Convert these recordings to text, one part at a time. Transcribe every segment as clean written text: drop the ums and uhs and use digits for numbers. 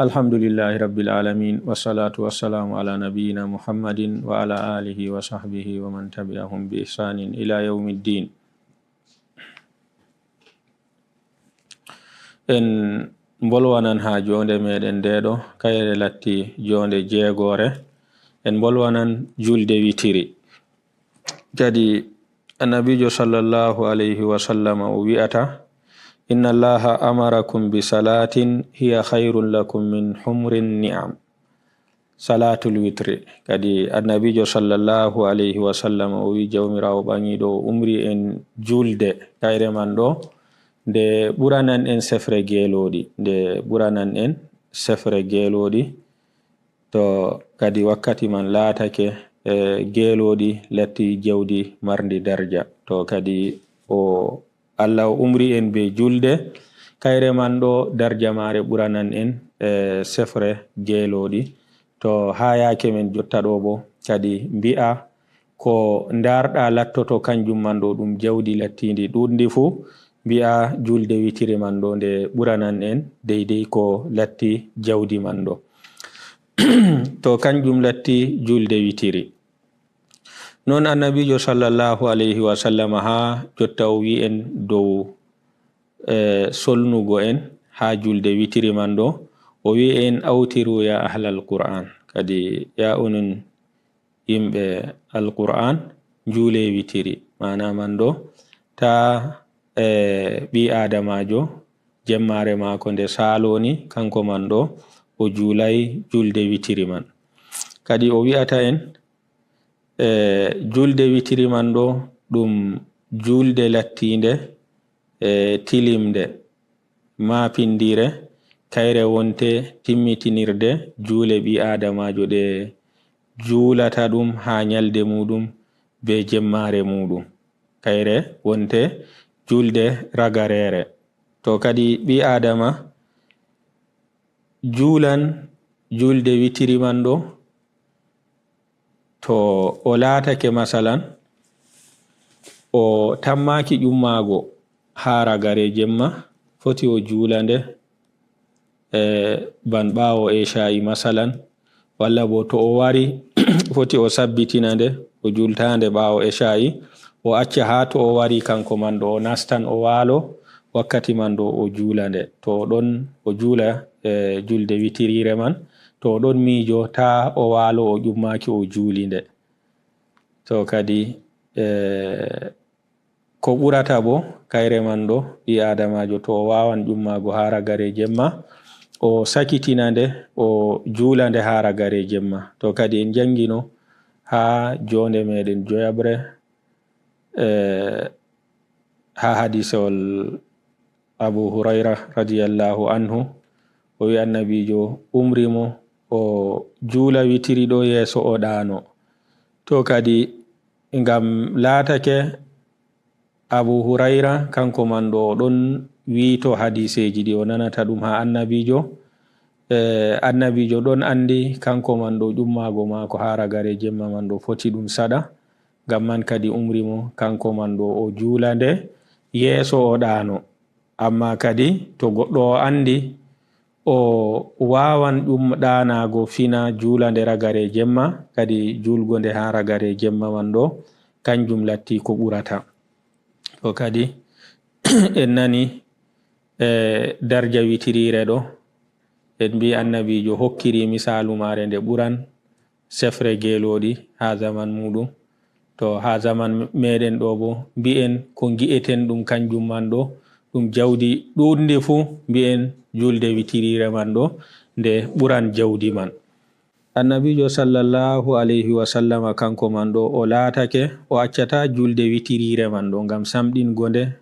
Alhamdulillahi rabbil alamin wassalatu wassalamu ala nabiyyina Muhammadin wa ala alihi wa sahbihi wa man tabi'ahum bi ihsanin ila yawmiddin. En bolwanan ha jonde meɗen ndeɗo kayre latti jonde jeegore en bolwanan julde witiri. Kadi annabijo sallallahu alayhi wa sallam o wi'ata inna allaha amarakum bi salatin hiya khairun lakum min humrin ni'am. Salatul witri. Kadi annabijo sallallahu alayhi wa sallam o wi jawmirawo bangido umri en julde kayre man do de buranan en sefre gelodi to kadi wakkati man laatake gelodi latti jawdi marndi darja to kadi o Allah umri en be julde kayre man do darja mare buranan en sefre gelodi to hayake men jotta do bo kadi mbi'a ko ndarda lattoto kanjum man do dum jawdi lattindi dundi fu mbi'a julde witiri man do nde buranan en deidei ko latti jawdi man do to kanjum latti julde witiri. Non annabijo sallallahu alayhi wa sallam ha jotta o wi en dow solnugo en ha julde witiri man do o wi en awtiru ya ahlal qur'an. Kadi ya onon yimɓe alqur'an jule witiri mana man do ta ɓi adamajo jemmare mako nde saloni kanko man do o julai julde witiri man. Kadi o wi'ata en julde witiri man do ɗum julde lattinde tilimde mapindire kayre wonte timmitinirde jule ɓi adamajo ɗe julata ɗum ha nyalde muɗum be jemmare muɗum kayre wonte julde ragarere. To kadi ɓi adama julan julde witiri man do to o laatake masalan o tammaki ƴummago ha ragare jemma foti o julande ban ɓawo esha'i masalan walla bo to o wari foti o sabbitinande o jultande ɓawo esha'i o acca ha to o wari kanko man do o nastan o walo wakkati man do o julande to don o jula julde witirire man to don mijo ta o walo o ƴummaki o julinde. To kadi ko ɓurata bo kayre man do ɓi adamajo to o wawan ƴummago ha ragare jemma o sakitinande o julande ha ragare jemma. To kadi en jangino ha jonde meɗen joyabre ha hadisewol Abu Huraira radiyallahu anhu o wi annabijo umri mo o jula witiri do yeso o ɗano. To kadi ngam laatake Abu Huraira kanko man do don wito hadiseji di o nanata ɗum ha annabijo annabijo don andi kanko man do ƴummago mako ha ragare jemma man do foti ɗum sada ngam man kadi umri mo kanko man do o julande yeso o ɗano. Amma kadi to goɗɗo o andi o wawan ɗum ɗanago fina julande ragare jemma kadi julgonde ha ragare jemma man do kanjum latti ko ɓurata. To kadi en nani darja witirire do en mbi annabijo hokkiri misalu mare nde ɓuran sefre gelodi ha zaman muɗum. To ha zaman meɗen ɗo bo mbi'en ko gi'eten ɗum kanjum man ɗo ɗum jawdi ɗuɗnde fu mbi'en julde witirire man ɗo nde ɓuran jawdi man. Annabijo sallallahu alayhi wa sallama kanko man ɗo o laatake o accata julde witirire man ɗo ngam samɗingonde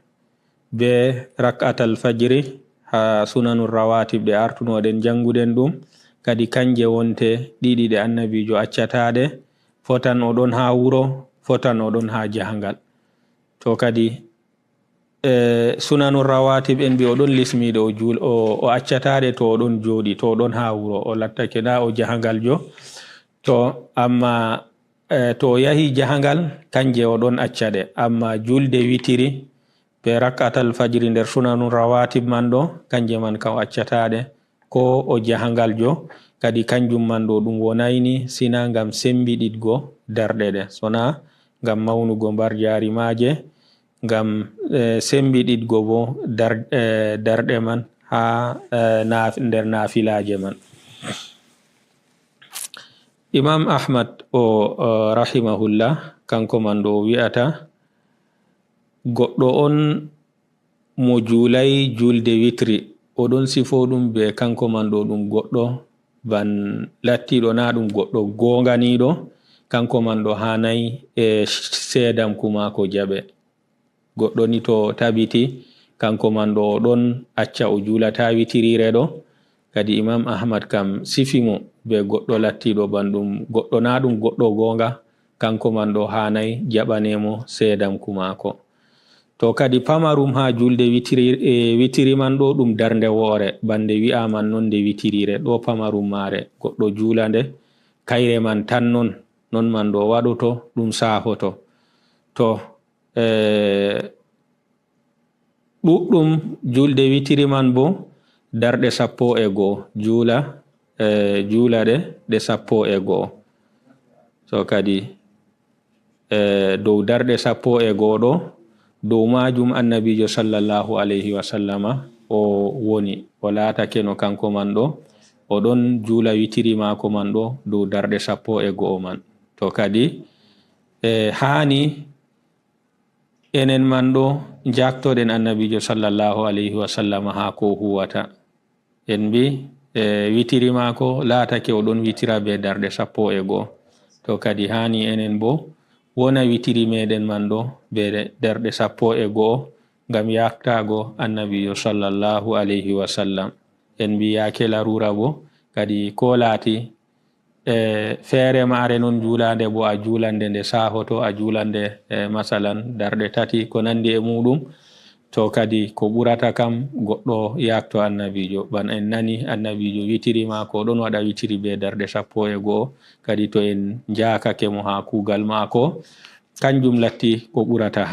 be rak'atal fajri ha sunanur rawatib ɗe artunoɗen janguden ɗum kadi kanje wonte ɗiɗi ɗe annabijo accatade fotan oɗon ha wuro fotan oɗon ha jahangal. To kadi sunanur rawatib en bi oɗon lismiɗe o accatade to oɗon jodi to oɗon ha wuro o lattake da o jahangal jo to amma to o yahi jahangal kanje oɗon accade. Amma julde witiri be rak'atal fajri nder sunanur rawatib man ɗo kanje man kam accatade ko o jahangal jo kadi kanjum man ɗo ɗum wonayni sina ngam sembiɗitgo darɗe ɗe sona ngam mawnugo mbar jari maje ngam sembiɗitgo bo darɗe man ha nder nafilaje man. Imam Ahmad o rahimahullah kanko man ɗo wi'ata goɗɗo on mo julai julde witri oɗon sifo ɗum be kanko man ɗo ɗum goɗɗo ban lattiɗo na ɗum goɗɗo gonganiɗo kanko man ɗo hanai sedamku mako jaɓe. Goɗɗo ni to tabiti kanko man ɗo ɗon acca o julata witirire ɗo kadi Imam Ahmad kam sifimo be goɗɗo lattiɗo ban ɗum goɗɗo na ɗum goɗɗo gonga kanko man ɗo hanai jaɓanemo sedamku mako. To kadi pamarum ha julde witiri man ɗo ɗum darnde woore bande wi'aman non nde witirire ɗo pamarum mare goɗɗo julande kayre man tan non man ɗo waɗoto ɗum sahoto. To ɗuɗɗum julde witiri man bo darɗe 11 julade ɗe 11. So kadi dow darɗe 11 ɗo dow majum annabijo sallallahu alayhi wa sallama o woni o latake no kanko man ɗo o ɗon jula witiri mako man ɗo dow darɗe 11 man. To kadi hani enen man ɗo jaktoɗen annabijo sallallahu alayhi wa sallama ha ko huwata en bi witiri mako latake o ɗon witira be darɗe 11. To kadi hani enen bo wona witiri meɗen man ɗo be darɗe 11 ngam yaktago annabijo sallallahu alayhi wa sallam. En bi yake larura bo kadi ko lati feere mare non julande bo a julande nde sahoto a julande masalan darɗe 3 ko nandi e muɗum to kadi ko ɓurata kam goɗɗo yakto annabijo ban en nani annabijo witiri mako ɗon waɗa witiri be darɗe 11 kadi to en jakake mo ha kugal mako kanjum latti ko ɓurata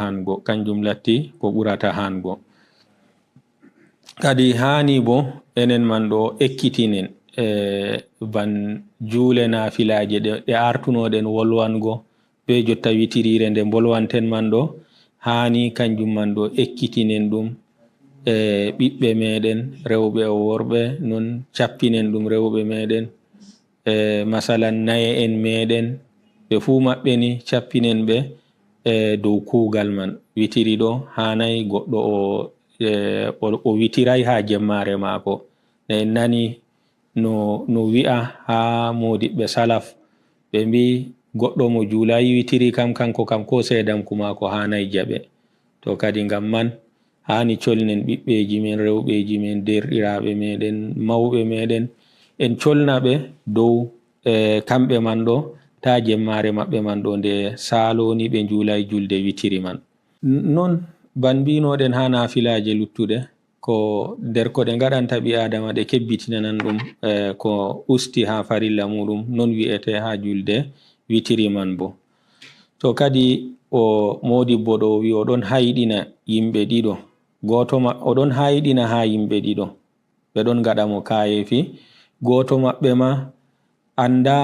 hango kadi hani bo enen man ɗo ekkitinen ban jule nafilaje ɗe artunoɗen wolwango be jotta witirire nde bolwanten man ɗo hani kanjum man ɗo ekkitinen ɗum ɓiɓɓe meɗen rewɓe o worɓe non cappinen ɗum rewɓe meɗen masalan naye en meɗen ɓe fu maɓɓe ni cappinen ɓe dow kugal man. Witiri ɗo hanai goɗɗo o witirai ha jemmare mako en nani no wi'a ha modiɓɓe salaf ɓe mbi goɗɗo mo julai witiri kam kanko kam ko sedamku mako hanai jaɓe. To kadi ngam man hani colnen ɓiɓɓeji men rewɓeji men derɗiraɓe meɗen mawɓe meɗen en colna ɓe dow kamɓe man ɗo ta jemmare maɓɓe man ɗo nde saloni ɓe julai julde witiri man. Non ban mbinoɗen ha nafilaje luttuɗe ko nder ko ɗe gaɗanta ɓi adama ɗe kebbitinanan ɗum ko usti ha farilla muɗum non wi'ete ha julde witiri man bo. To kadi o modibbo ɗo wi oɗon hayɗina yimɓe ɗiɗo goto oɗon hayɗina ha yimɓe ɗiɗo ɓe ɗon gaɗa mo kayefi goto maɓɓe ma anda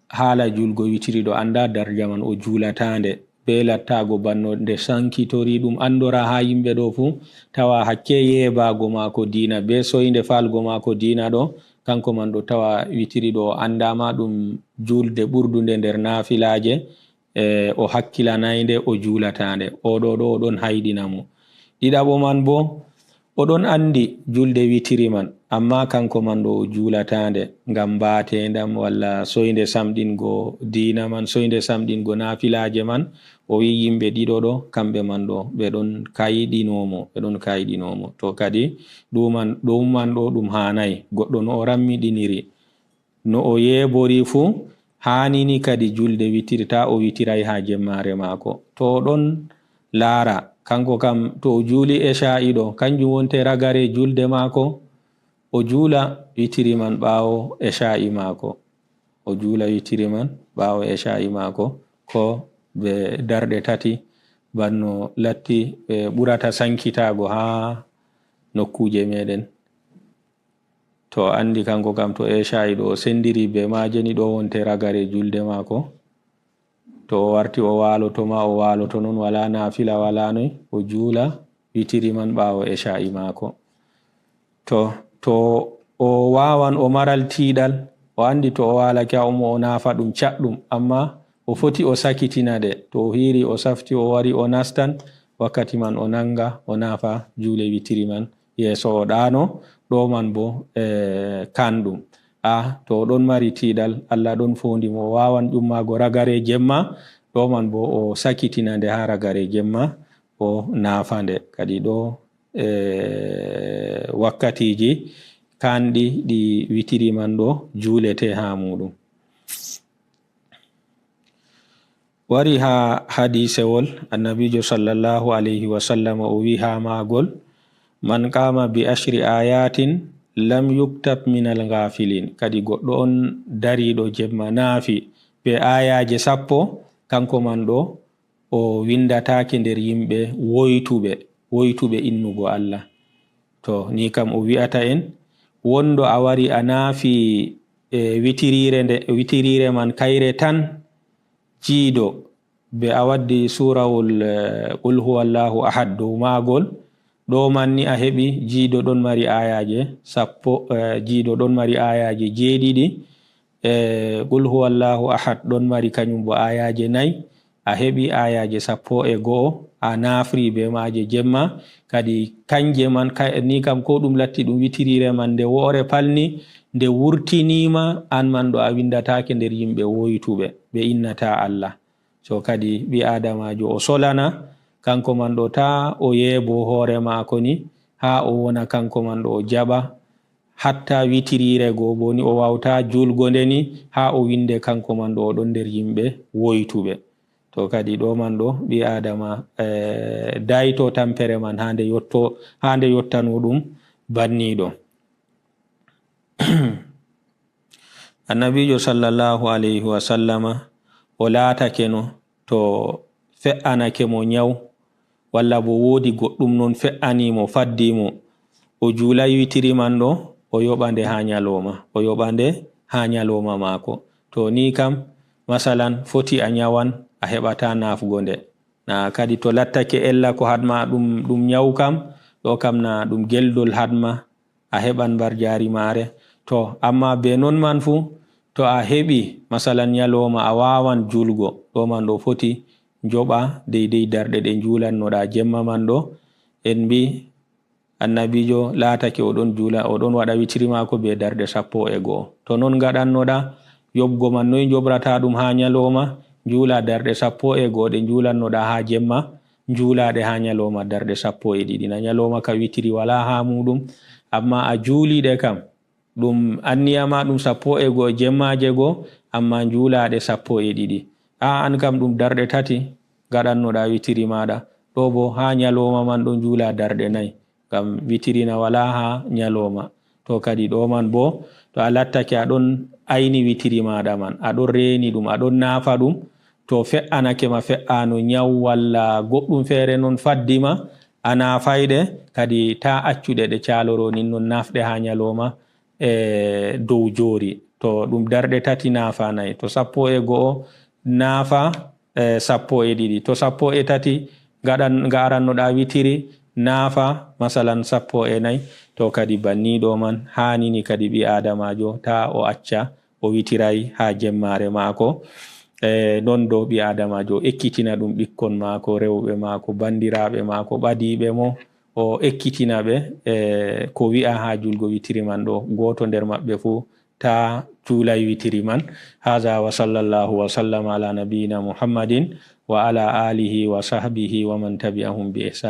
hala julgo witiri ɗo anda darja man o julatande be lattago banno nde sankitori ɗum andora ha yimɓe ɗo fu tawa hakke yebago mako dina be soyde falgo mako dina ɗo kanko man ɗo tawa witiri ɗo andama ɗum julde ɓurdude nder nafilaje o hakkilanayde o julatande oɗo ɗo oɗon hayɗina mo. Ɗiɗaɓo man bo oɗon andi julde witiri man amma kanko man ɗo julatande ngam batendam walla soyde samɗingo dina man soyde samɗingo nafilaje man o wi yimɓe ɗiɗo ɗo kamɓe man ɗo ɓe ɗon kayɗinomo. To kadi ɗum man ɗo ɗum hanai goɗɗo no o rammiɗiniri no o yebori fu hanini kadi julde witiri ta o witirai ha jemmare mako. To ɗon lara kanko kam to o juli esha'i ɗo kanjum wonte ragare julde mako o jula witiri man ɓawo esha'i mako ko be darɗe 3 banno latti ɓe ɓurata sankitago ha nokkuje meɗen. to andi kanko kam to esha'i ɗo sendiri be maje ni ɗo wonte ragare julde mako. To o warti o waloto ma o waloto non wala nafila wala noy o jula witiri man ɓawo esha'i mako. To o wawan o maral tiɗal o andi to o walake o nafa ɗum caɗɗum amma o foti o sakitina de to o hiri o safti o wari o nastan wakkati man o nanga o nafa jule witiri man yeso o ɗano ɗo man bo kanɗum to ɗon mari tiɗal Allah ɗon fondi mo wawan ƴummago ragare jemma ɗo man bo o sakitina nde ha ragare jemma o nafa nde kadi ɗo wakkatiji kanɗi ɗi witiri man ɗo julete ha muɗum. Wari ha hadisewol annabijo sallallahu alayhi wa sallam o wi ha magol man qama bi ashri ayatin lam yuktab minal ghafilin. Kadi goɗɗo on dariɗo jemma naafi be ayaje 10 kanko man ɗo o windatake nder yimɓe woytuɓe innugo Allah. To ni kam o wi'ata en wondo a wari a naafi witirire man kayre tan jiido be a waddi surawol qul huwallahu ahad dow magol ɗo man ni a heɓi jiido ɗon mari ayaje 10 jiido ɗon mari ayaje 7 qul huwallahu ahad ɗon mari kañum bo ayaje 4 a heɓi ayaje 11 a nafri be maje jemma. Kadi kanje man ni kam ko ɗum latti ɗum witirire man nde woore palni nde wurtinima an man ɗo a windatake nder yimɓe woytuɓe ɓe innata Allah. So kadi ɓi adamajo o solana kanko man ɗo ta o yeebo hoore mako ni ha o wona kanko man ɗo o jaɓa hatta witirire go bo ni o wawta julgo nde ni ha o winde kanko man ɗo o ɗon nder yimɓe woytuɓe. To kadi ɗo man ɗo ɓi adama dayto tampere man hande yottano ɗum banniɗo. Annabijo sallallahu alayhi wa sallama o laatake no to fe'anake mo nyaw walla bo wodi goɗɗum non fe'animo faddimo o julai witiri man ɗo o yoɓande ha nyaloma mako. To ni kam masalan foti a nyawan a heɓata nafugo nde na kadi to lattake ella ko hadma ɗum nyaw kam ɗo kam na ɗum geldol hadma a heɓan bar jari mare. To amma be non man fu to a heɓi masalan nyaloma a wawan julgo ɗo man ɗo foti joɓa deidei darɗe ɗe julannoɗa jemma man ɗo. En mbi annabijo laatake oɗon waɗa witiri mako be darɗe 11. To non gaɗannoɗa yoɓgo man noy joɓrata ɗum ha nyaloma jula darɗe 11 ɗe julannoɗa ha jemma julaɗe ha nyaloma darɗe 12 na nyaloma ka witiri wala ha muɗum amma a juliɗe kam ɗum anniyama ɗum 11 jemmaje go amma julaɗe 12 an kam ɗum darɗe 3 gaɗannoɗa witiri maɗa ɗo bo ha nyaloma man ɗon jula darɗe 4 gam witirina wala ha nyaloma. To kadi ɗo man bo to a lattake aɗon aini witiri maɗa man aɗon reni ɗum aɗon nafa ɗum to fe'anake ma fe'ano nyaw walla goɗɗum feere non faddima a nafayɗe kadi ta accuɗe ɗe caloro nin non nafɗe ha nyaloma dow jori. To ɗum darɗe 3 nafa 4 to 11 nafa 12 to 13 garannoɗa witiri nafa masalan 14 to kadi banniɗo man hanini kadi ɓi adamajo ta o acca o witirai ha jemmare mako. Non do ɓi adamajo ekkitina ɗum ɓikkon mako rewɓe mako bandiraɓe mako ɓadiɓe mo o ekkitina ɓe ko wi'a ha julgo witiri man ɗo goto nder maɓɓe fu ta julai witiri man. Haza wa sallallahu wa sallam ala nabiyina Muhammadin wa ala alihi wa sahbihi wa man tabi'ahum bi ihsan.